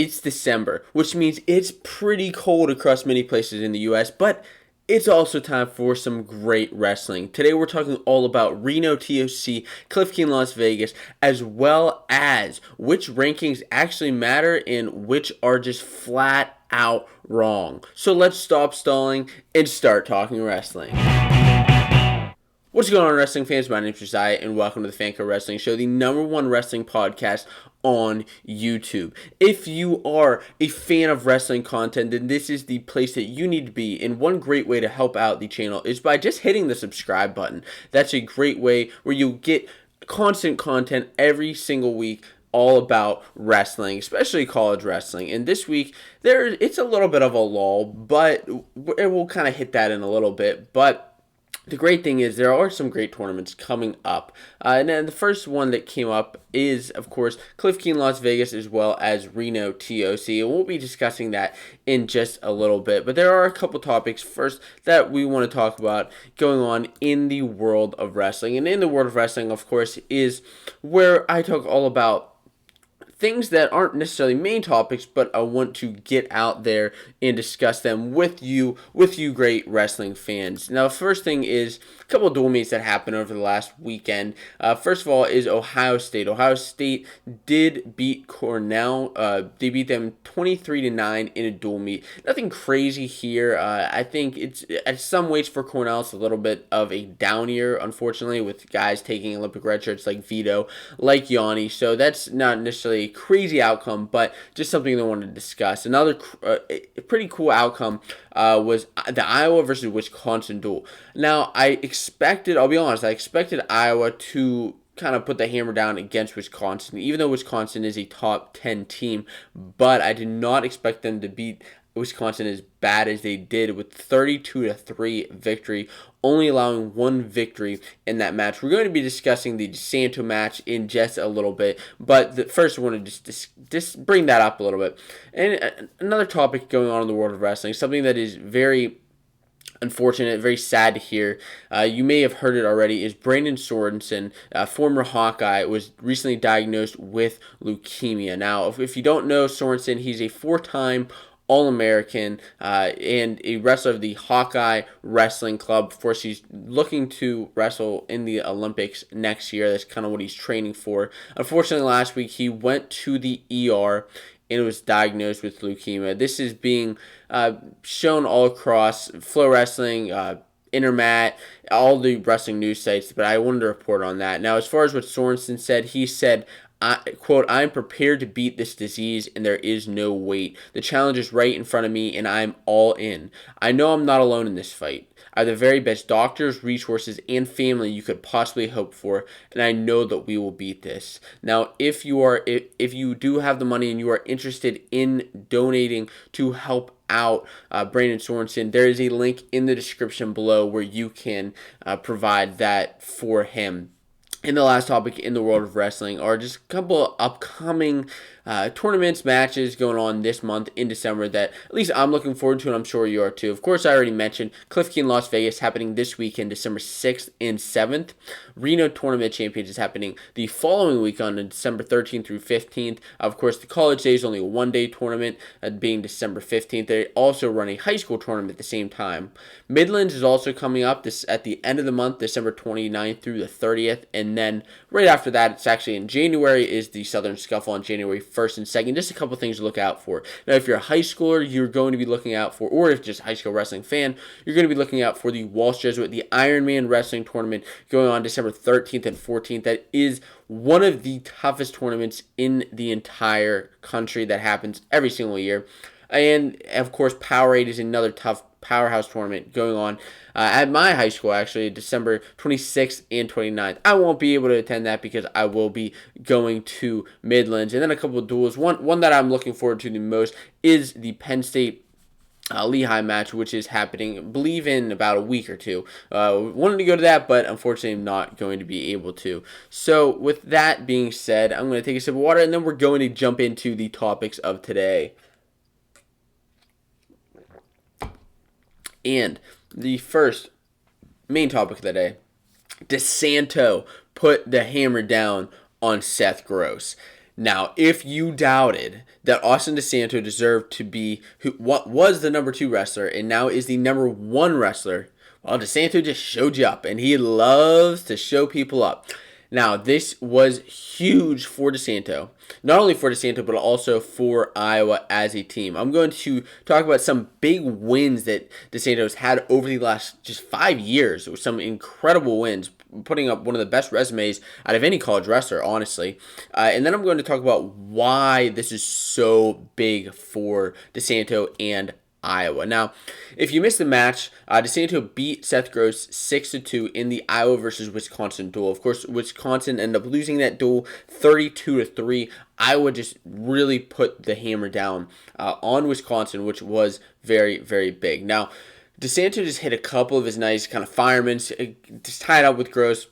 It's December, which means it's pretty cold across many places in the U.S., but it's also time for some great wrestling. Today we're talking all about Reno ToC, Cliff King, Las Vegas, as well as which rankings actually matter and which are just flat out wrong. So let's stop stalling and start talking wrestling. What's going on, wrestling fans? My name is Josiah, and welcome to the Fanco Wrestling Show, the #1 wrestling podcast on YouTube. If you are a fan of wrestling content, then this is the place that you need to be. And one great way to help out the channel is by just hitting the subscribe button. That's a great way where you'll get constant content every single week all about wrestling, especially college wrestling. And this week, it's a little bit of a lull, but we'll kind of hit that in a little bit. But the great thing is there are some great tournaments coming up. And then the first one that came up is, of course, Cliff King, Las Vegas, as well as Reno ToC. And we'll be discussing that in just a little bit. But there are a couple topics first that we want to talk about going on in the world of wrestling. And in the world of wrestling, of course, is where I talk all about things that aren't necessarily main topics, but I want to get out there and discuss them with you great wrestling fans. Now, the first thing is a couple of dual meets that happened over the last weekend. First of all is Ohio State. Ohio State did beat Cornell. They beat them 23-9 in a dual meet. Nothing crazy here. I think it's at some weights for Cornell, it's a little bit of a down year, unfortunately, with guys taking Olympic red shirts like Vito, like Yanni. So that's not necessarily crazy outcome, but just something I wanted to discuss. Another pretty cool outcome was the Iowa versus Wisconsin duel. Now, I'll be honest, I expected Iowa to kind of put the hammer down against Wisconsin, even though Wisconsin is a top 10 team, but I did not expect them to beat Wisconsin as bad as they did with 32-3 victory, only allowing one victory in that match. We're going to be discussing the DeSanto match in just a little bit, but first I want to just bring that up a little bit. And another topic going on in the world of wrestling, something that is very unfortunate, very sad to hear. You may have heard it already, is Brandon Sorensen, former Hawkeye, was recently diagnosed with leukemia. Now, if you don't know Sorensen, he's a four-time All-American and a wrestler of the Hawkeye Wrestling Club. Of course, he's looking to wrestle in the Olympics next year. That's kind of what he's training for. Unfortunately, last week he went to the ER and was diagnosed with leukemia. This is being shown all across Flow Wrestling, Intermat, all the wrestling news sites, but I wanted to report on that. Now, as far as what Sorensen said, he said, quote, "I'm prepared to beat this disease and there is no wait. The challenge is right in front of me and I'm all in. I know I'm not alone in this fight. I have the very best doctors, resources, and family you could possibly hope for, and I know that we will beat this." Now, if you do have the money and you are interested in donating to help out Brandon Sorensen, there is a link in the description below where you can provide that for him. And the last topic in the world of wrestling are just a couple of upcoming tournaments, matches going on this month in December that at least I'm looking forward to, and I'm sure you are too. Of course, I already mentioned Cliff King, Las Vegas, happening this weekend, December 6th and 7th. Reno Tournament Champions is happening the following week on December 13th through 15th. Of course, the college day is only a one-day tournament, being December 15th. They also run a high school tournament at the same time. Midlands is also coming up at the end of the month, December 29th through the 30th, and then right after that, it's actually in January, is the Southern Scuffle on January 1st and 2nd. Just a couple things to look out for. Now, if you're a high schooler, you're going to be looking out for, or if just a high school wrestling fan, you're going to be looking out for the Walsh Jesuit, the Ironman Wrestling Tournament going on December 13th and 14th. That is one of the toughest tournaments in the entire country that happens every single year. And, of course, Powerade is another tough powerhouse tournament going on at my high school, actually, December 26th and 29th. I won't be able to attend that because I will be going to Midlands. And then a couple of duels. One that I'm looking forward to the most is the Penn State Lehigh match, which is happening, I believe, in about a week or two. Wanted to go to that, but unfortunately I'm not going to be able to. So with that being said, I'm going to take a sip of water, and then we're going to jump into the topics of today. And the first main topic of the day, DeSanto put the hammer down on Seth Gross. Now, if you doubted that Austin DeSanto deserved to be what was the number 2 wrestler and now is the number 1 wrestler, well, DeSanto just showed you up, and he loves to show people up. Now, this was huge for DeSanto. Not only for DeSanto, but also for Iowa as a team. I'm going to talk about some big wins that DeSanto's had over the last just 5 years. With some incredible wins, putting up one of the best resumes out of any college wrestler, honestly. And then I'm going to talk about why this is so big for DeSanto and Iowa. Now, if you missed the match, DeSanto beat Seth Gross 6-2 in the Iowa versus Wisconsin duel. Of course, Wisconsin ended up losing that duel 32-3. Iowa just really put the hammer down on Wisconsin, which was very, very big. Now, DeSanto just hit a couple of his nice kind of firemen, just tied up with Gross,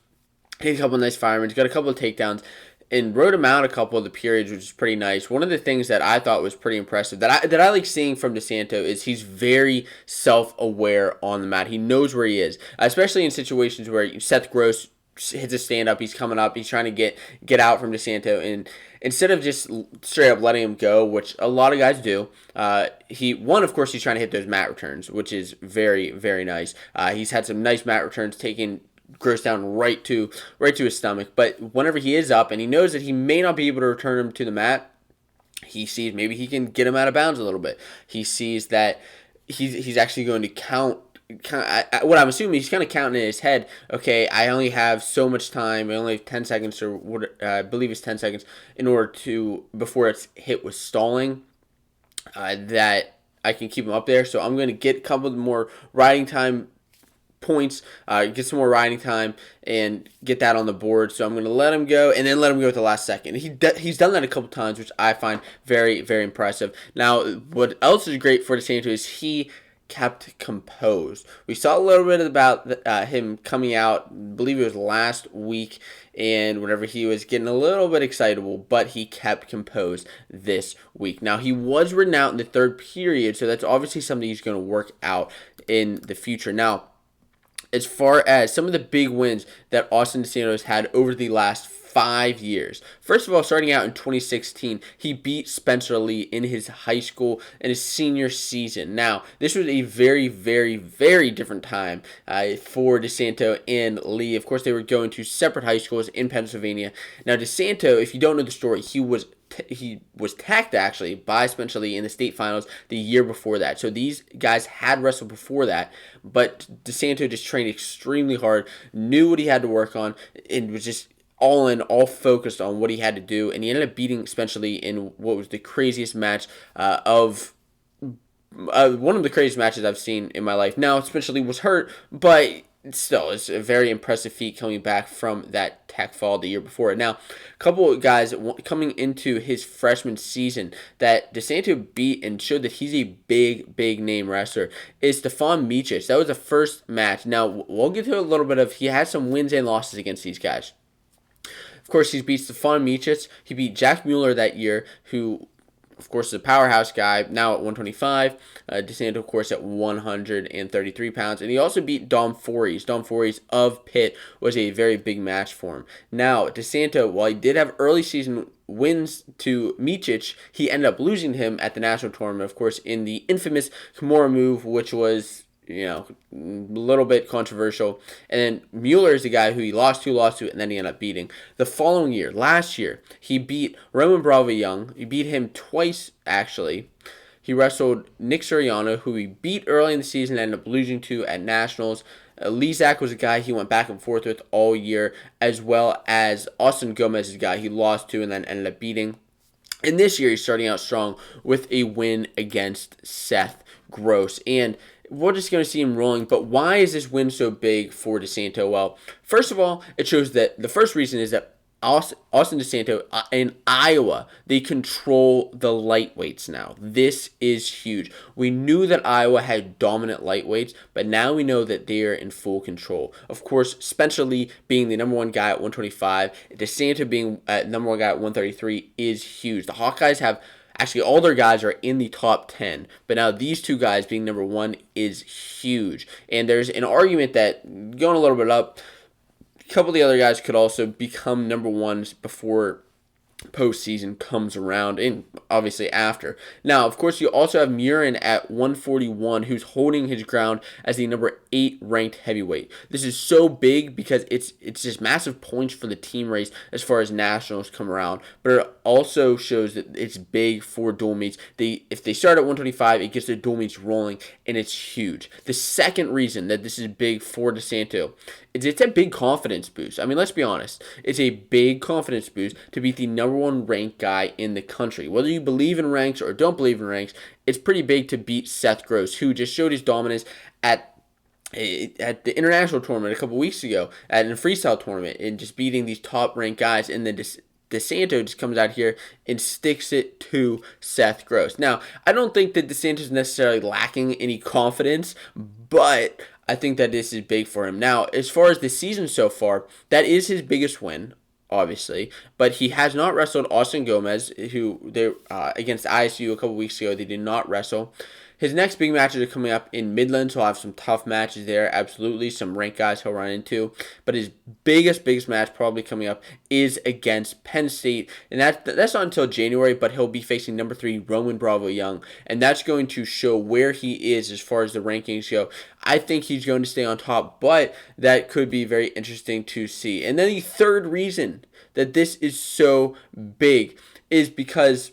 hit a couple of nice firemen, got a couple of takedowns, and rode him out a couple of the periods, which is pretty nice. One of the things that I thought was pretty impressive that I like seeing from DeSanto is he's very self-aware on the mat. He knows where he is, especially in situations where Seth Gross hits a stand-up, he's coming up, he's trying to get out from DeSanto, and instead of just straight up letting him go, which a lot of guys do, of course, he's trying to hit those mat returns, which is very, very nice. He's had some nice mat returns, taking Gross down right to his stomach. But whenever he is up and he knows that he may not be able to return him to the mat, he sees maybe he can get him out of bounds a little bit. He sees that he's actually going to count. What I'm assuming, he's kind of counting in his head, okay, I only have so much time, I only have 10 seconds, or what I believe it's 10 seconds, in order to, before it's hit with stalling, that I can keep him up there. So I'm going to get a couple more riding time points, get some more riding time, and get that on the board. So I'm going to let him go, and then let him go at the last second. He's done that a couple times, which I find very, very impressive. Now, what else is great for DeSanto is he kept composed. We saw a little bit about him coming out, I believe it was last week, and whenever he was getting a little bit excitable, but he kept composed this week. Now, he was ridden out in the third period, so that's obviously something he's going to work out in the future. Now, as far as some of the big wins that Austin DeSanto has had over the last 5 years. First of all, starting out in 2016, he beat Spencer Lee in his high school and his senior season. Now, this was a very, very, very different time for DeSanto and Lee. Of course, they were going to separate high schools in Pennsylvania. Now, DeSanto, if you don't know the story, he was tagged actually by Spencer Lee in the state finals the year before that. So these guys had wrestled before that, but DeSanto just trained extremely hard, knew what he had to work on, and was just all in, all focused on what he had to do, and he ended up beating Spencer Lee in what was the craziest match one of the craziest matches I've seen in my life. Now, Spencer Lee was hurt, but still, it's a very impressive feat coming back from that tech fall the year before. Now, a couple of guys coming into his freshman season that DeSanto beat and showed that he's a big, big name wrestler is Stefan Micic. That was the first match. Now, we'll get to a little bit of, he had some wins and losses against these guys. Of course, he's beat Stefan Micic. He beat Jack Mueller that year, who, of course, is a powerhouse guy, now at 125. DeSanto, of course, at 133 pounds. And he also beat Dom Fories. Dom Fories of Pitt was a very big match for him. Now, DeSanto, while he did have early season wins to Micic, he ended up losing to him at the national tournament, of course, in the infamous Kimura move, which was, a little bit controversial. And then Mueller is the guy who he lost to, and then he ended up beating. The following year, last year, he beat Roman Bravo Young. He beat him twice, actually. He wrestled Nick Suriano, who he beat early in the season and ended up losing to at Nationals. Lezak was a guy he went back and forth with all year, as well as Austin Gomez is a guy he lost to and then ended up beating. And this year, he's starting out strong with a win against Seth Gross. And we're just going to see him rolling, but why is this win so big for DeSanto? Well, first of all, it shows that the first reason is that Austin DeSanto in Iowa, they control the lightweights now. This is huge. We knew that Iowa had dominant lightweights, but now we know that they are in full control. Of course, Spencer Lee being the number one guy at 125, DeSanto being number one guy at 133 is huge. The Hawkeyes have actually, all their guys are in the top 10, but now these two guys being number one is huge. And there's an argument that, going a little bit up, a couple of the other guys could also become number ones before postseason comes around, and obviously after. Now, of course, you also have Murin at 141, who's holding his ground as the number 8 ranked heavyweight. This is so big because it's just massive points for the team race as far as nationals come around, but it also shows that it's big for dual meets. If they start at 125, it gets the dual meets rolling, and it's huge. The second reason that this is big for DeSanto is it's a big confidence boost. I mean, let's be honest. It's a big confidence boost to beat the number 1 ranked guy in the country. Whether you believe in ranks or don't believe in ranks, it's pretty big to beat Seth Gross, who just showed his dominance at the international tournament a couple weeks ago, at a freestyle tournament, and just beating these top ranked guys. And then DeSanto just comes out here and sticks it to Seth Gross. Now, I don't think that DeSanto is necessarily lacking any confidence, but I think that this is big for him. Now, as far as the season so far, that is his biggest win, obviously, but he has not wrestled Austin Gomez, who they against ISU a couple weeks ago. They did not wrestle. His next big matches are coming up in Midland, so he'll have some tough matches there, absolutely. Some ranked guys he'll run into. But his biggest match probably coming up is against Penn State. And that's not until January, but he'll be facing number 3, Roman Bravo Young. And that's going to show where he is as far as the rankings go. I think he's going to stay on top, but that could be very interesting to see. And then the third reason that this is so big is because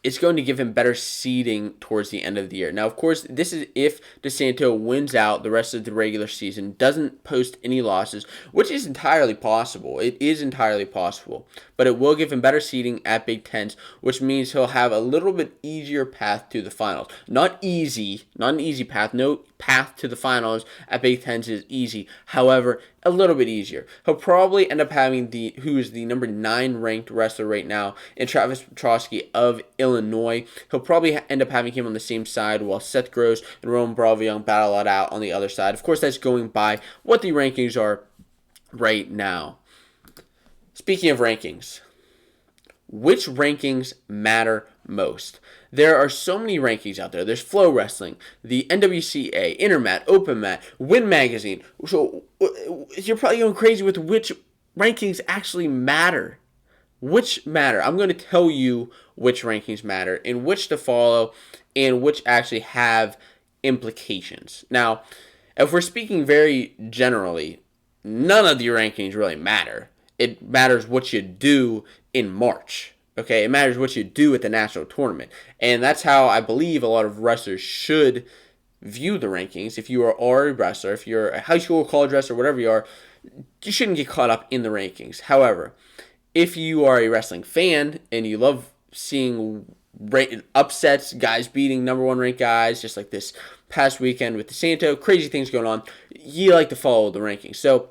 it's going to give him better seeding towards the end of the year. Now, of course, this is if DeSanto wins out the rest of the regular season, doesn't post any losses, which is entirely possible. It is entirely possible. But it will give him better seeding at Big Tens, which means he'll have a little bit easier path to the finals. Not easy, not an easy path. No path to the finals at Big Tens is easy. However, a little bit easier. He'll probably end up having who is the number 9 ranked wrestler right now, in Travis Petrosky of Illinois. He'll probably end up having him on the same side, while Seth Gross and Roman Bravo Young battle it out on the other side. Of course, that's going by what the rankings are right now. Speaking of rankings, which rankings matter most? There are so many rankings out there. There's Flow Wrestling, the NWCA, Intermat, Open Mat, Win Magazine. So you're probably going crazy with which rankings actually matter. Which matter? I'm going to tell you which rankings matter and which to follow and which actually have implications. Now, if we're speaking very generally, none of the rankings really matter. It matters what you do in March. Okay, it matters what you do at the national tournament. And that's how I believe a lot of wrestlers should view the rankings. If you are a wrestler, if you're a high school or college wrestler, whatever you are, you shouldn't get caught up in the rankings. However, if you are a wrestling fan and you love seeing upsets, guys beating number 1 ranked guys, just like this past weekend with DeSanto, crazy things going on, you like to follow the rankings. So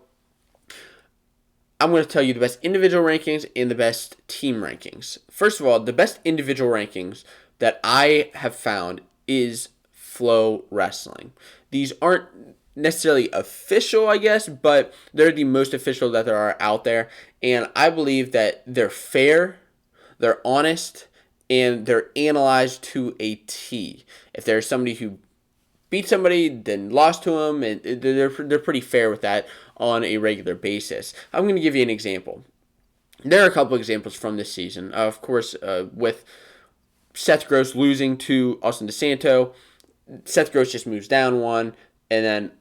I'm going to tell you the best individual rankings and the best team rankings. First of all, the best individual rankings that I have found is Flow Wrestling. These aren't necessarily official, I guess, but they're the most official that there are out there. And I believe that they're fair, they're honest, and they're analyzed to a T. If there's somebody who beat somebody, then lost to them, and they're pretty fair with that on a regular basis. I'm going to give you an example. There are a couple examples from this season. Of course, with Seth Gross losing to Austin DeSanto, Seth Gross just moves down 1, and then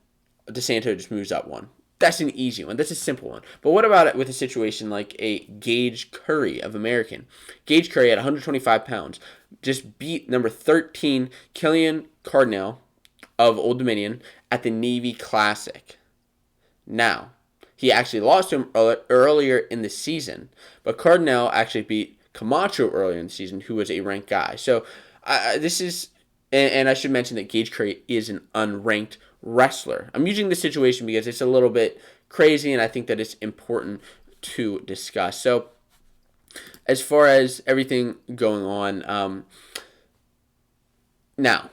DeSanto just moves up 1. That's an easy one. That's a simple one. But what about it with a situation like a Gage Curry of American? Gage Curry at 125 pounds just beat number 13 Killian Cardinal of Old Dominion at the Navy Classic. Now, he actually lost to him earlier in the season, but Cardinal actually beat Camacho earlier in the season, who was a ranked guy. So this is, and I should mention that Gage Curry is an unranked wrestler. I'm using this situation because it's a little bit crazy, and I think that it's important to discuss. So as far as everything going on, now,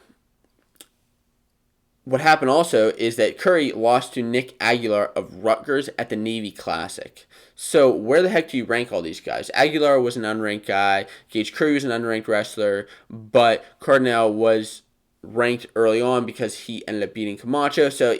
what happened also is that Curry lost to Nick Aguilar of Rutgers at the Navy Classic. So where the heck do you rank all these guys? Aguilar was an unranked guy. Gage Curry was an unranked wrestler. But Cardinal was ranked early on because he ended up beating Camacho. So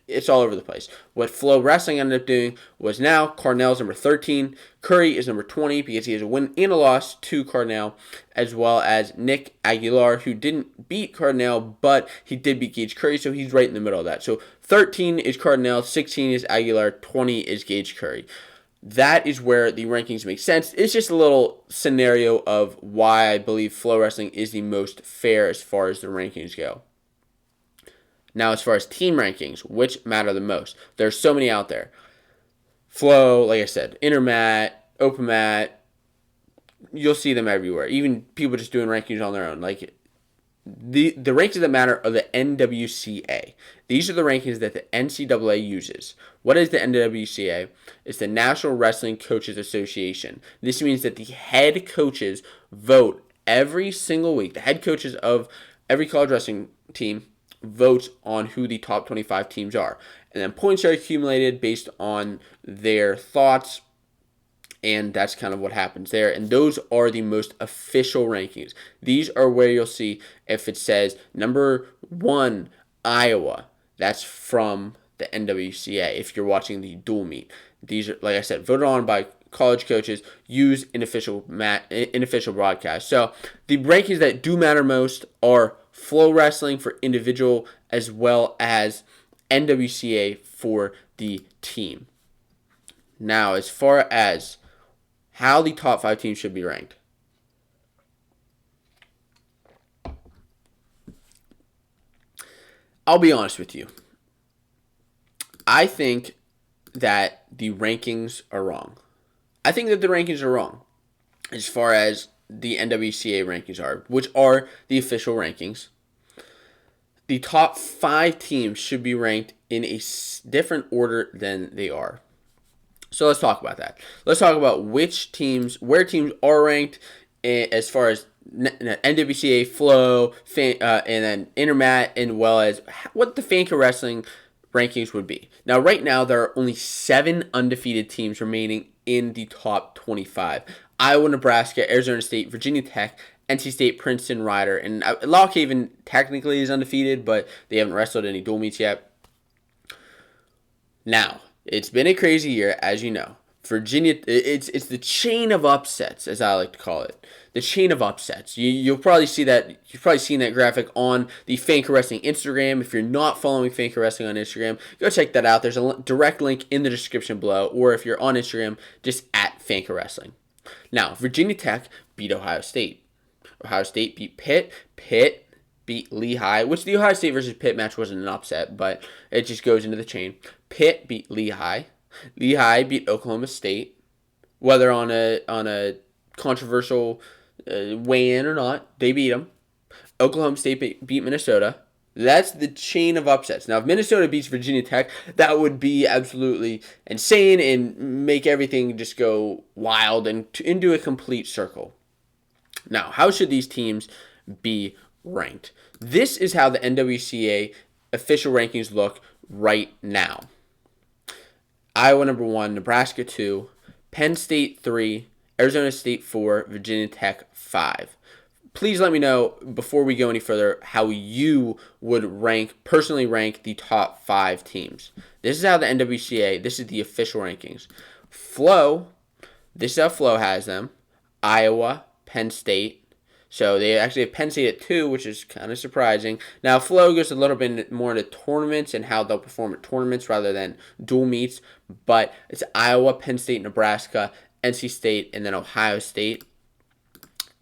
it's all over the place. What Flow Wrestling ended up doing was now Carnell's number 13. Curry is number 20 because he has a win and a loss to Carnell, as well as Nick Aguilar, who didn't beat Carnell, but he did beat Gage Curry, so he's right in the middle of that. So 13 is Carnell, 16 is Aguilar, 20 is Gage Curry. That is where the rankings make sense. It's just a little scenario of why I believe Flow Wrestling is the most fair as far as the rankings go. Now, as far as team rankings, which matter the most? There's so many out there. Flow, like I said, Intermat, OpenMat, you'll see them everywhere. Even people just doing rankings on their own. Like the rankings that matter are the NWCA. These are the rankings that the NCAA uses. What is the NWCA? It's the National Wrestling Coaches Association. This means that the head coaches vote every single week. The head coaches of every college wrestling team votes on who the top 25 teams are. And then points are accumulated based on their thoughts, and that's kind of what happens there. And those are the most official rankings. These are where you'll see if it says number 1, Iowa. That's from the NWCA if you're watching the dual meet. These are, like I said, voted on by college coaches, use in official broadcast. So the rankings that do matter most are Flow Wrestling for individual as well as NWCA for the team. Now, as far as how the top 5 teams should be ranked, I'll be honest with you. I think that the rankings are wrong. I think that the rankings are wrong as far as the NWCA rankings are, which are the official rankings. The top 5 teams should be ranked in a different order than they are. So let's talk about that. Let's talk about where teams are ranked as far as NWCA, Flow, and then Intermat, and well as what the Fanco Wrestling rankings would be. Now, right now, there are only 7 undefeated teams remaining in the top 25. Iowa, Nebraska, Arizona State, Virginia Tech, NC State, Princeton, Rider, and Lock Haven technically is undefeated, but they haven't wrestled any dual meets yet. Now, it's been a crazy year, as you know. Virginia, it's the chain of upsets, as I like to call it. The chain of upsets. You'll probably see that. You've probably seen that graphic on the Fanco Wrestling Instagram. If you're not following Fanco Wrestling on Instagram, go check that out. There's a direct link in the description below, or if you're on Instagram, just at Fanco Wrestling. Now, Virginia Tech beat Ohio State. Ohio State beat Pitt. Pitt beat Lehigh, which the Ohio State versus Pitt match wasn't an upset, but it just goes into the chain. Pitt beat Lehigh. Lehigh beat Oklahoma State. Whether on a controversial weigh-in or not, they beat them. Oklahoma State beat Minnesota. That's the chain of upsets. Now, if Minnesota beats Virginia Tech, that would be absolutely insane and make everything just go wild and into a complete circle. Now, how should these teams be ranked? This is how the NWCA official rankings look right now. Iowa number 1, Nebraska 2, Penn State 3, Arizona State 4, Virginia Tech 5. Please let me know before we go any further how you would personally rank the top 5 teams. This is how the NWCA, this is the official rankings. Flow, this is how Flow has them. Iowa, Penn State. So they actually have Penn State at 2, which is kind of surprising. Now, Flow goes a little bit more into tournaments and how they'll perform at tournaments rather than dual meets. But it's Iowa, Penn State, Nebraska, NC State, and then Ohio State.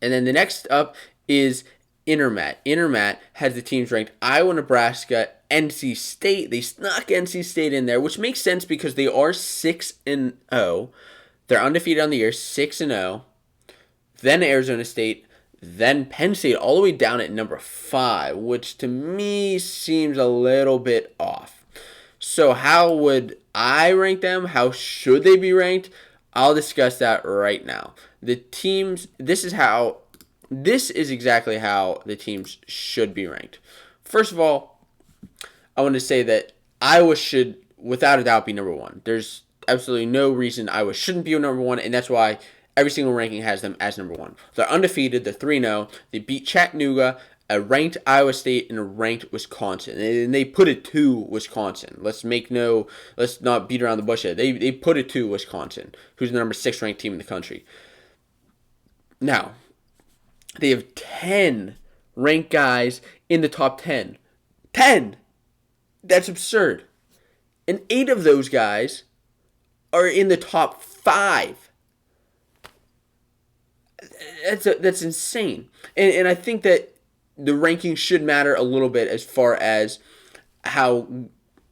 And then the next up is Intermat. Intermat has the teams ranked Iowa, Nebraska, NC State. They snuck NC State in there, which makes sense because they are 6-0. They're undefeated on the year, 6-0. Then Arizona State. Then Penn State all the way down at number 5, which to me seems a little bit off. So how would I rank them? How should they be ranked? I'll discuss that right now. The teams, this is exactly how the teams should be ranked. First of all, I want to say that Iowa should, without a doubt, be number 1. There's absolutely no reason Iowa shouldn't be number 1, and that's why every single ranking has them as number 1. They're undefeated. They're 3-0. They beat Chattanooga a ranked Iowa State and a ranked Wisconsin, and they put it to Wisconsin. Let's not beat around the bush here. They put it to Wisconsin, who's the number 6 ranked team in the country. Now, they have 10 ranked guys in the top 10. 10! That's absurd. And 8 of those guys are in the top 5. That's insane. And I think that the rankings should matter a little bit as far as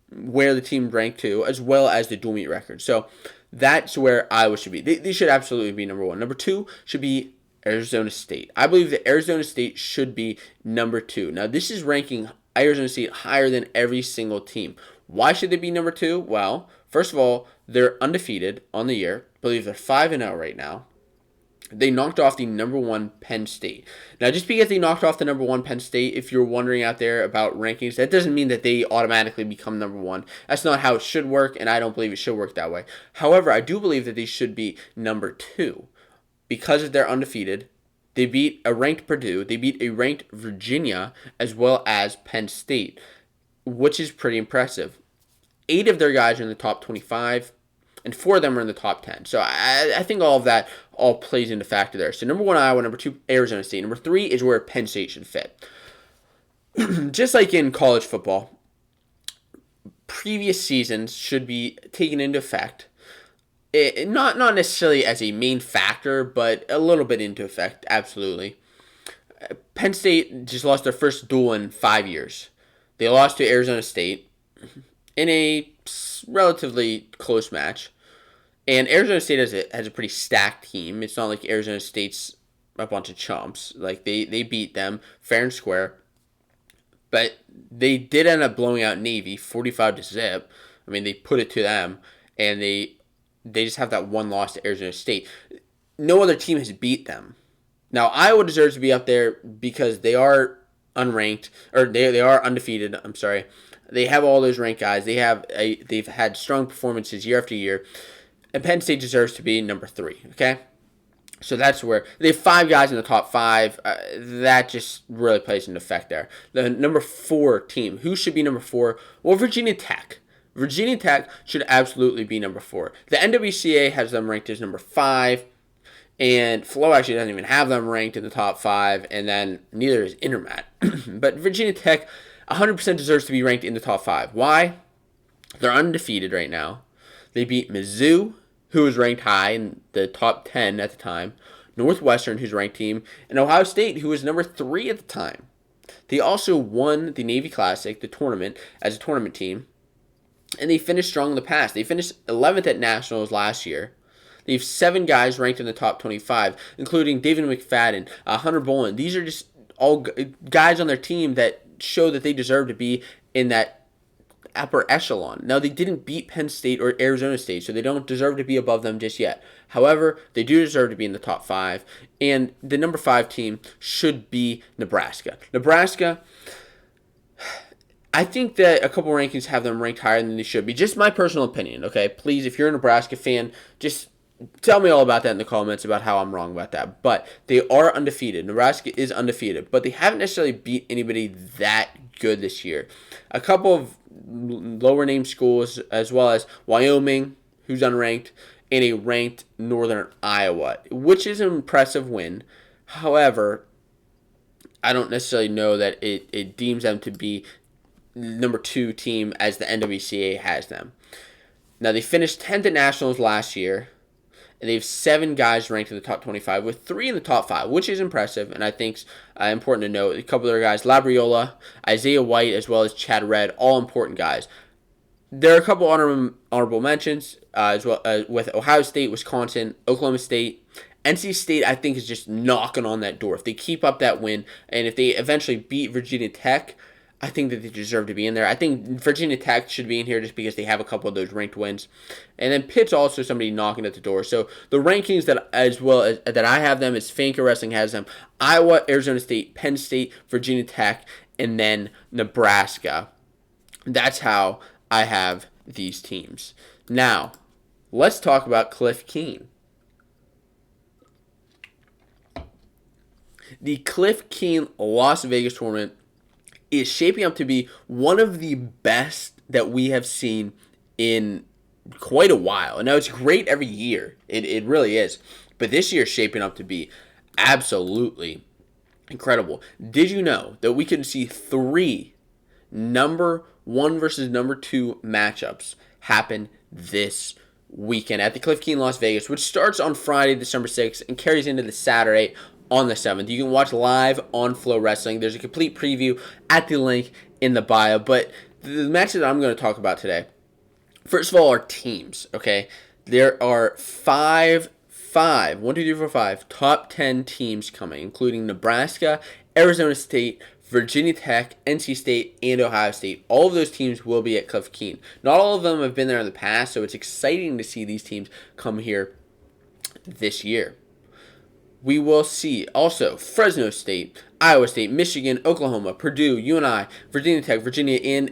where the team ranked to, as well as the dual meet record. So that's where Iowa should be. They should absolutely be number 1. Number 2 should be Arizona State. I believe that Arizona State should be number 2. Now, this is ranking Arizona State higher than every single team. Why should they be number 2? Well, first of all, they're undefeated on the year. I believe they're 5-0 right now. They knocked off the number 1 Penn State. Now, just because they knocked off the number 1 Penn State, if you're wondering out there about rankings, that doesn't mean that they automatically become number 1. That's not how it should work, and I don't believe it should work that way. However, I do believe that they should be number 2 because they're undefeated. They beat a ranked Purdue. They beat a ranked Virginia as well as Penn State, which is pretty impressive. 8 of their guys are in the top 25. And 4 of them are in the top 10. So I think all of that all plays into factor there. So number 1, Iowa. Number 2, Arizona State. Number 3 is where Penn State should fit. Just like in college football, previous seasons should be taken into effect. Not necessarily as a main factor, but a little bit into effect, absolutely. Penn State just lost their first duel in 5 years. They lost to Arizona State in a relatively close match. And Arizona State has a pretty stacked team. It's not like Arizona State's a bunch of chumps. Like, they beat them fair and square. But they did end up blowing out Navy 45-0. I mean, they put it to them. And they just have that one loss to Arizona State. No other team has beat them. Now, Iowa deserves to be up there because they are unranked. Or they are undefeated, I'm sorry. They have all those ranked guys. They've had strong performances year after year. And Penn State deserves to be number 3, okay? So that's where they have 5 guys in the top 5. That just really plays into effect there. The number 4 team. Who should be number 4? Well, Virginia Tech. Virginia Tech should absolutely be number 4. The NWCA has them ranked as number 5. And Flow actually doesn't even have them ranked in the top 5. And then neither is Intermat. But Virginia Tech 100% deserves to be ranked in the top 5. Why? They're undefeated right now. They beat Mizzou, who was ranked high in the top 10 at the time, Northwestern, who's a ranked team, and Ohio State, who was number 3 at the time. They also won the Navy Classic, the tournament, as a tournament team, and they finished strong in the past. They finished 11th at Nationals last year. They have 7 guys ranked in the top 25, including David McFadden, Hunter Boland. These are just all guys on their team that show that they deserve to be in that upper echelon. Now, they didn't beat Penn State or Arizona State, so they don't deserve to be above them just yet. However, they do deserve to be in the top 5, and the number 5 team should be Nebraska. Nebraska, I think that a couple rankings have them ranked higher than they should be. Just my personal opinion, okay? Please, if you're a Nebraska fan, just tell me all about that in the comments about how I'm wrong about that. But they are undefeated. Nebraska is undefeated, but they haven't necessarily beat anybody that good this year. A couple of lower name schools, as well as Wyoming, who's unranked, and a ranked Northern Iowa, which is an impressive win. However, I don't necessarily know that it deems them to be number 2 team as the NWCA has them. Now, they finished 10th at Nationals last year, and they have 7 guys ranked in the top 25, with 3 in the top 5, which is impressive, and I think important to note. A couple of their guys, Labriola, Isaiah White, as well as Chad Redd, all important guys. There are a couple honorable mentions, as well with Ohio State, Wisconsin, Oklahoma State. NC State, I think, is just knocking on that door. If they keep up that win, and if they eventually beat Virginia Tech, I think that they deserve to be in there. I think Virginia Tech should be in here just because they have a couple of those ranked wins. And then Pitt's also somebody knocking at the door. So the rankings that I have them is Fanco Wrestling has them: Iowa, Arizona State, Penn State, Virginia Tech, and then Nebraska. That's how I have these teams. Now, let's talk about Cliff Keen. The Cliff Keen Las Vegas tournament is shaping up to be one of the best that we have seen in quite a while. And now it's great every year. It really is. But this year is shaping up to be absolutely incredible. Did you know that we could see 3 number 1 versus number 2 matchups happen this weekend at the Cliff Keen Las Vegas, which starts on Friday, December 6th, and carries into the Saturday on the 7th. You can watch live on Flow Wrestling. There's a complete preview at the link in the bio. But the matches that I'm going to talk about today, first of all, are teams, okay? There are 5 top 10 teams coming, including Nebraska, Arizona State, Virginia Tech, NC State, and Ohio State. All of those teams will be at Cliff Keen. Not all of them have been there in the past, so it's exciting to see these teams come here this year. We will see also Fresno State, Iowa State, Michigan, Oklahoma, Purdue, UNI, Virginia Tech, Virginia, and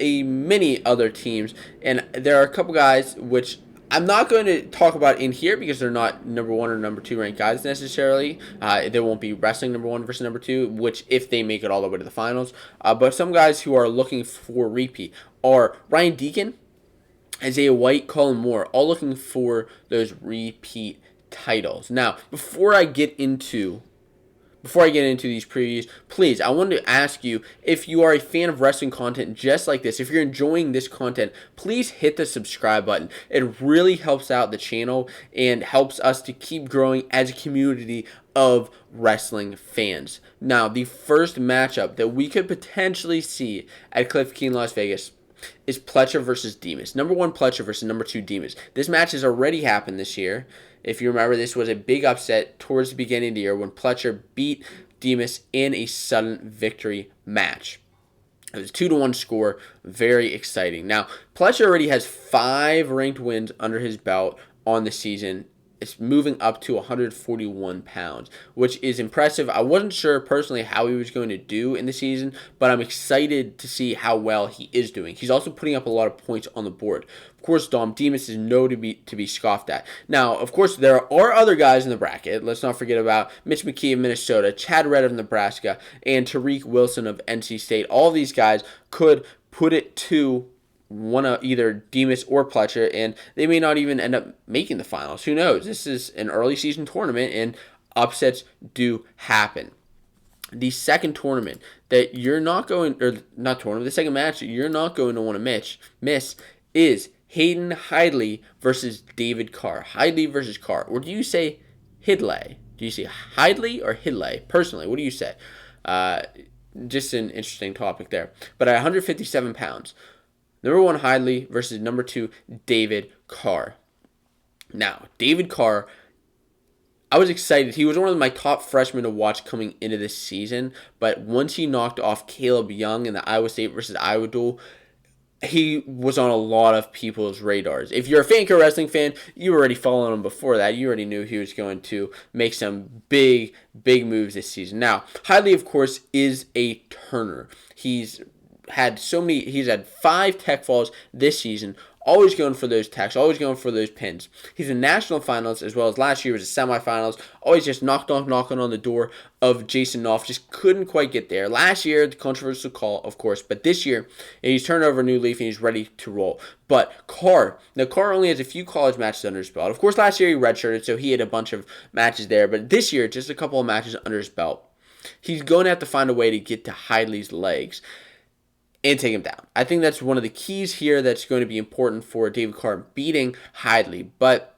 many other teams. And there are a couple guys which I'm not going to talk about in here because they're not number 1 or number 2 ranked guys necessarily. There won't be wrestling number 1 versus number 2, which if they make it all the way to the finals. But some guys who are looking for repeat are Ryan Deacon, Isaiah White, Colin Moore, all looking for those repeat titles. Now, before I get into these previews, please, I wanted to ask you, if you are a fan of wrestling content just like this, if you're enjoying this content, please hit the subscribe button. It really helps out the channel and helps us to keep growing as a community of wrestling fans. Now, the first matchup that we could potentially see at Cliff Keen Las Vegas is Pletcher versus Demas. Number 1 Pletcher versus number 2 Demas. This match has already happened this year. If you remember, this was a big upset towards the beginning of the year when Pletcher beat Demas in a sudden victory match. It was a 2-1 score. Very exciting. Now, Pletcher already has 5 ranked wins under his belt on the season. It's moving up to 141 pounds, which is impressive. I wasn't sure personally how he was going to do in the season, but I'm excited to see how well he is doing. He's also putting up a lot of points on the board. Of course, Dom Demas is no to be scoffed at. Now, of course, there are other guys in the bracket. Let's not forget about Mitch McKee of Minnesota, Chad Redd of Nebraska, and Tariq Wilson of NC State. All of these guys could put it to one of either Demas or Pletcher, and they may not even end up making the finals. Who knows? This is an early season tournament, and upsets do happen. The second tournament that you're not going, or not tournament, the second match that you're not going to want to miss is Hayden Hidlay versus David Carr. Hidlay versus Carr. Or do you say Hidlay? Do you say Hidlay or Hidlay? Personally, what do you say? Just an interesting topic there. But at 157 pounds, number 1 Hidlay versus number 2 David Carr. Now, David Carr, I was excited. He was one of my top freshmen to watch coming into this season, but once he knocked off Caleb Young in the Iowa State versus Iowa duel, he was on a lot of people's radars. If you're a Fanco Wrestling fan, you already followed him before that. You already knew he was going to make some big moves this season. Now, Hidlay, of course, is a turner. He's had 5 tech falls this season, always going for those techs, always going for those pins. He's in national finals as well as last year was a semifinals, always just knocking on the door of Jason Knopf, just couldn't quite get there. Last year, the controversial call, of course, but this year, he's turned over a new leaf and he's ready to roll. But Carr only has a few college matches under his belt. Of course, last year he redshirted, so he had a bunch of matches there, but this year, just a couple of matches under his belt. He's going to have to find a way to get to Hidlay's legs and take him down. I think that's one of the keys here that's going to be important for David Carr beating Hidlay. But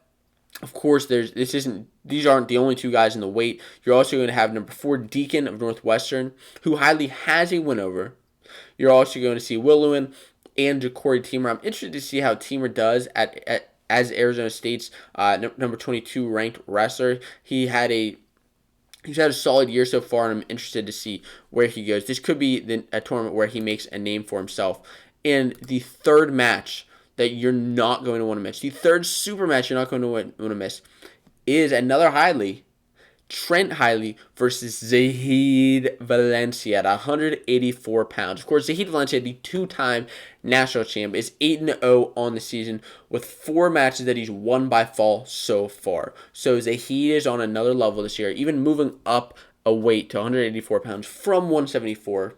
of course, these aren't the only 2 guys in the weight. You're also going to have number 4 Deacon of Northwestern, who Hidlay has a win over. You're also going to see Will Lewin and Ja'Cory Teamer. I'm interested to see how Teamer does as Arizona State's number 22 ranked wrestler. He's had a solid year so far, and I'm interested to see where he goes. This could be a tournament where he makes a name for himself. And the third match that you're not going to want to miss, the third super match you're not going to want to miss, is another Hidlay, Trent Hidlay versus Zahid Valencia at 184 pounds. Of course, Zahid Valencia, the 2-time national champ, is 8-0 on the season with 4 matches that he's won by fall so far. So Zahid is on another level this year, even moving up a weight to 184 pounds from 174.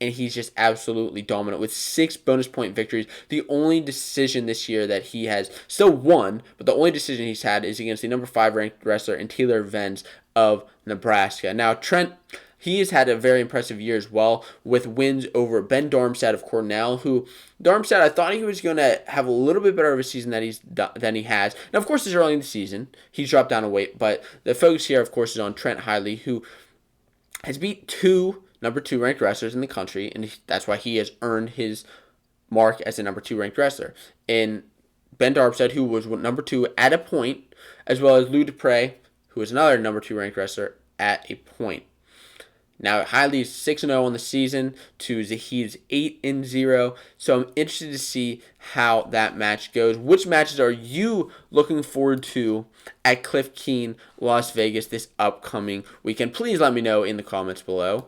And he's just absolutely dominant with 6 bonus point victories. The only decision this year that he has still won, but the only decision he's had is against the number 5 ranked wrestler in Taylor Venz of Nebraska. Now, Trent, he has had a very impressive year as well with wins over Ben Darmstadt of Cornell, who Darmstadt, I thought he was going to have a little bit better of a season than he has. Now, of course, it's early in the season. He's dropped down a weight, but the focus here, of course, is on Trent Hidlay, who has beat 2 number 2 ranked wrestlers in the country, and that's why he has earned his mark as a number 2 ranked wrestler. And Ben Darmstadt, who was number 2 at a point, as well as Lou Dupre, who is another number 2 ranked wrestler at a point. Now, Hidlay is 6-0 on the season to Zahid's 8-0, so I'm interested to see how that match goes. Which matches are you looking forward to at Cliff Keen, Las Vegas this upcoming weekend? Please let me know in the comments below.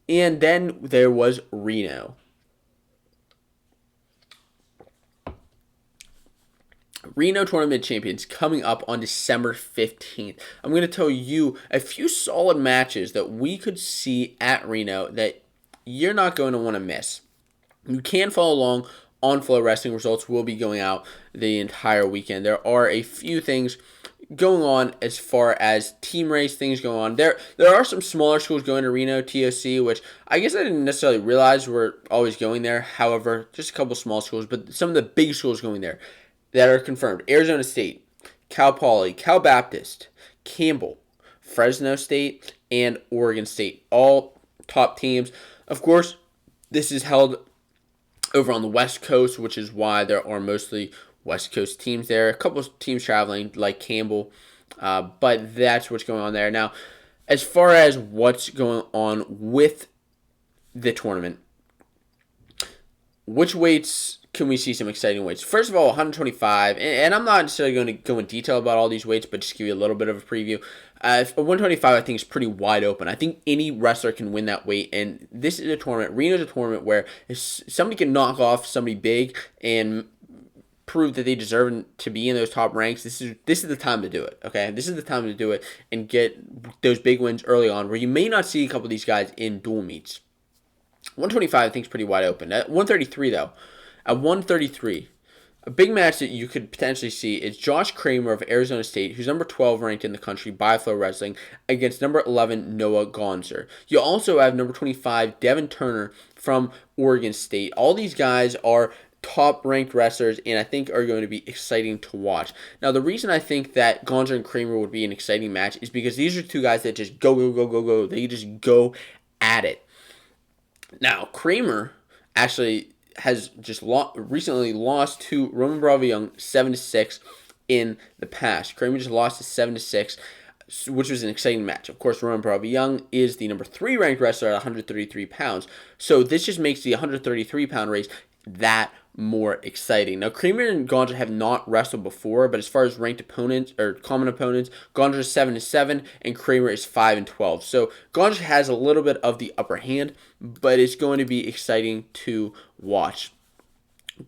And then there was Reno. Reno Tournament Champions coming up on December 15th. I'm going to tell you a few solid matches that we could see at Reno that you're not going to want to miss. You can follow along on Flow Wrestling. Results will be going out the entire weekend. There are a few things going on as far as team race things going on. There are some smaller schools going to Reno ToC, which I guess I didn't necessarily realize were always going there. However, just a couple small schools, but some of the big schools going there that are confirmed: Arizona State, Cal Poly, Cal Baptist, Campbell, Fresno State, and Oregon State. All top teams. Of course, this is held over on the West Coast, which is why there are mostly West Coast teams there. A couple of teams traveling, like Campbell, but that's what's going on there. Now, as far as what's going on with the tournament, which weights can we see some exciting weights? First of all, 125, and I'm not necessarily going to go in detail about all these weights, but just give you a little bit of a preview. 125, I think, is pretty wide open. I think any wrestler can win that weight, and this is a tournament. Reno's a tournament where if somebody can knock off somebody big and prove that they deserve to be in those top ranks, this is the time to do it, okay? This is the time to do it and get those big wins early on where you may not see a couple of these guys in dual meets. 125, I think, is pretty wide open. At 133, though, at 133, a big match that you could potentially see is Josh Kramer of Arizona State, who's number 12 ranked in the country by Flow Wrestling, against number 11 Noah Gonzer. You also have number 25 Devin Turner from Oregon State. All these guys are top-ranked wrestlers, and I think are going to be exciting to watch. Now, the reason I think that Gonzer and Kramer would be an exciting match is because these are two guys that just go. They just go at it. Now, Kramer actually has just recently lost to Roman Bravo Young 7-6 in the past. Kramer just lost to 7-6, which was an exciting match. Of course, Roman Bravo Young is the number 3 ranked wrestler at 133 pounds. So this just makes the 133 pound race that more exciting. Now, Kramer and Gonzer have not wrestled before, but as far as ranked opponents or common opponents, Gonzer is 7-7 and Kramer is 5-12. So Gonzer has a little bit of the upper hand, but it's going to be exciting to watch.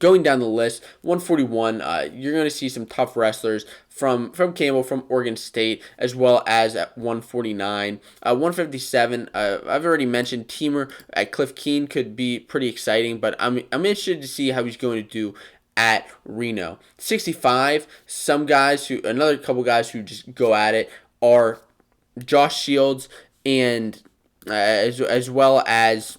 Going down the list, 141, you're going to see some tough wrestlers from Campbell, from Oregon State, as well as at 149. 157, I've already mentioned Teamer at Cliff Keen could be pretty exciting, but I'm interested to see how he's going to do at Reno. 65, another couple guys who just go at it are Josh Shields and as well as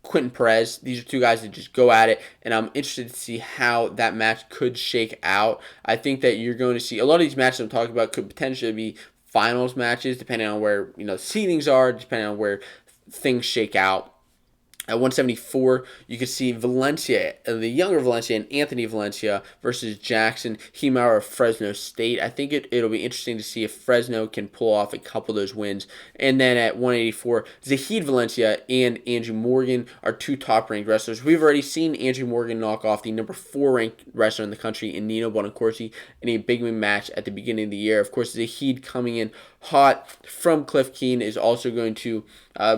Quentin Perez. These are two guys that just go at it, and I'm interested to see how that match could shake out. I think that you're going to see a lot of these matches I'm talking about could potentially be finals matches, depending on where seedings are, depending on where things shake out. At 174, you can see Valencia, the younger Valencia, and Anthony Valencia versus Jackson Hemauer of Fresno State. I think it'll be interesting to see if Fresno can pull off a couple of those wins. And then at 184, Zahid Valencia and Andrew Morgan are two top-ranked wrestlers. We've already seen Andrew Morgan knock off the number 4 ranked wrestler in the country in Nino Bonaccorsi in a big win match at the beginning of the year. Of course, Zahid coming in hot from Cliff Keen is also going to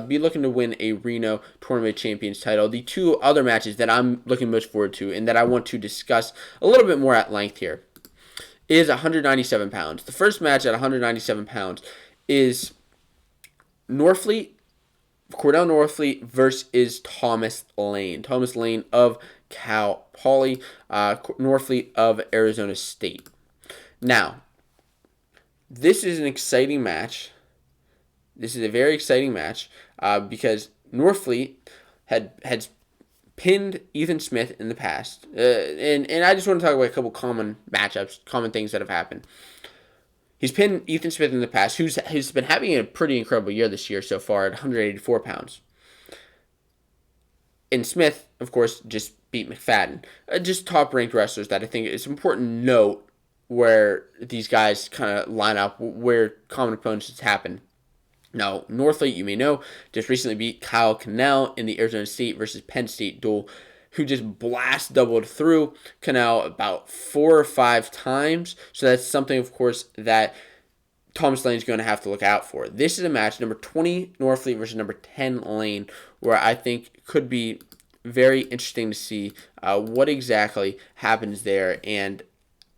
be looking to win a Reno Tournament Champions title. The two other matches that I'm looking most forward to and that I want to discuss a little bit more at length here is 197 pounds. The first match at 197 pounds is Cordell Norfleet versus Thomas Lane. Thomas Lane of Cal Poly, Norfleet of Arizona State. Now, this is an exciting match. This is a very exciting match because Norfleet had pinned Ethan Smith in the past. And I just want to talk about a couple common matchups, common things that have happened. He's pinned Ethan Smith in the past, who's been having a pretty incredible year this year so far at 184 pounds. And Smith, of course, just beat McFadden. Just top-ranked wrestlers that I think it's important to note where these guys kind of line up, where common opponents happen. Now, Norfleet, you may know, just recently beat Kyle Cannell in the Arizona State versus Penn State duel, who just doubled through Cannell about 4 or 5 times. So that's something, of course, that Thomas Lane is going to have to look out for. This is a match, number 20 Norfleet versus number 10 Lane, where I think could be very interesting to see what exactly happens there. And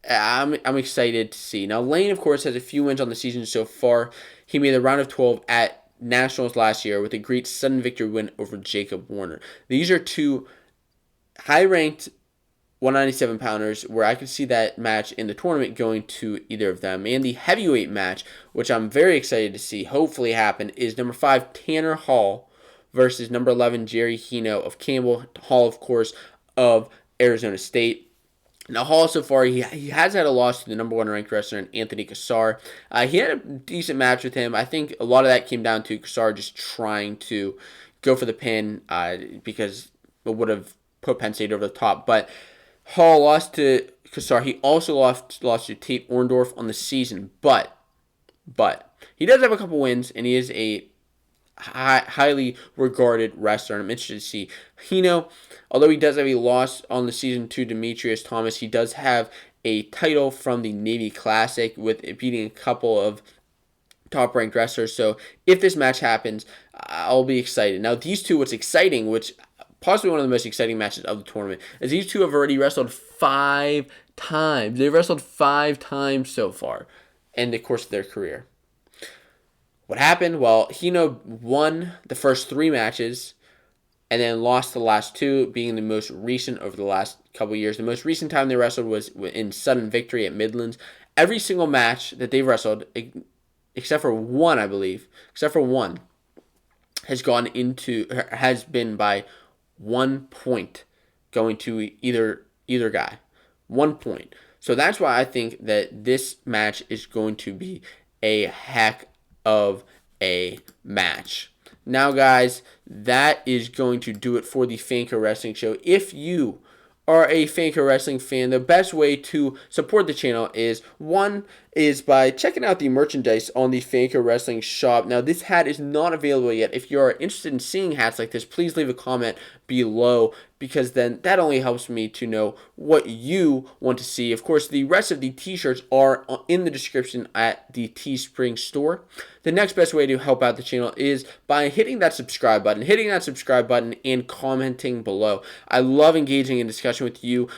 I'm excited to see. Now, Lane, of course, has a few wins on the season so far. He made the round of 12 at Nationals last year with a great sudden victory win over Jacob Warner. These are two high-ranked 197-pounders where I could see that match in the tournament going to either of them. And the heavyweight match, which I'm very excited to see hopefully happen, is number 5 Tanner Hall versus number 11 Jerry Hino of Campbell. Hall, of course, of Arizona State. Now, Hall, so far, he has had a loss to the number 1 ranked wrestler in Anthony Cassar. He had a decent match with him. I think a lot of that came down to Cassar just trying to go for the pin because it would have put Penn State over the top. But Hall lost to Cassar. He also lost to Tate Orndorff on the season. But he does have a couple wins, and he is a highly regarded wrestler, and I'm interested to see Hino. Although he does have a loss on the season to Demetrius Thomas, he does have a title from the Navy Classic with beating a couple of top-ranked wrestlers. So if this match happens, I'll be excited. Now, these two, what's exciting, which possibly one of the most exciting matches of the tournament, is these two have already wrestled 5 times. They've wrestled 5 times so far in the course of their career. What happened? Well, Hino won the first 3 matches and then lost the last 2, being the most recent over the last couple years. The most recent time they wrestled was in sudden victory at Midlands. Every single match that they've wrestled, except for one, I believe, has been by 1 point going to either guy. 1 point. So that's why I think that this match is going to be a heck of a match. Now, guys, that is going to do it for the Fanco Wrestling Show. If you are a Fanco Wrestling fan, the best way to support the channel is by checking out the merchandise on the Fanco Wrestling shop. Now, this hat is not available yet. If you're interested in seeing hats like this, please leave a comment below, because then that only helps me to know what you want to see. Of course, the rest of the t-shirts are in the description at the Teespring store. The next best way to help out the channel is by hitting that subscribe button and commenting below. I love engaging in discussion with you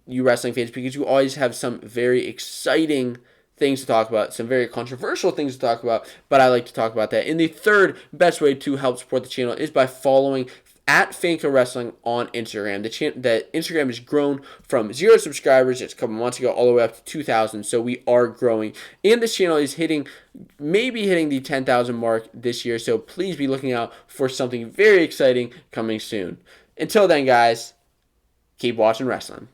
wrestling fans, because you always have some very exciting things to talk about, some very controversial things to talk about, but I like to talk about that. And the third best way to help support the channel is by following at Fanco Wrestling on Instagram. The Instagram has grown from 0 subscribers just a couple months ago all the way up to 2,000, so we are growing. And this channel is maybe hitting the 10,000 mark this year, so please be looking out for something very exciting coming soon. Until then, guys, keep watching wrestling.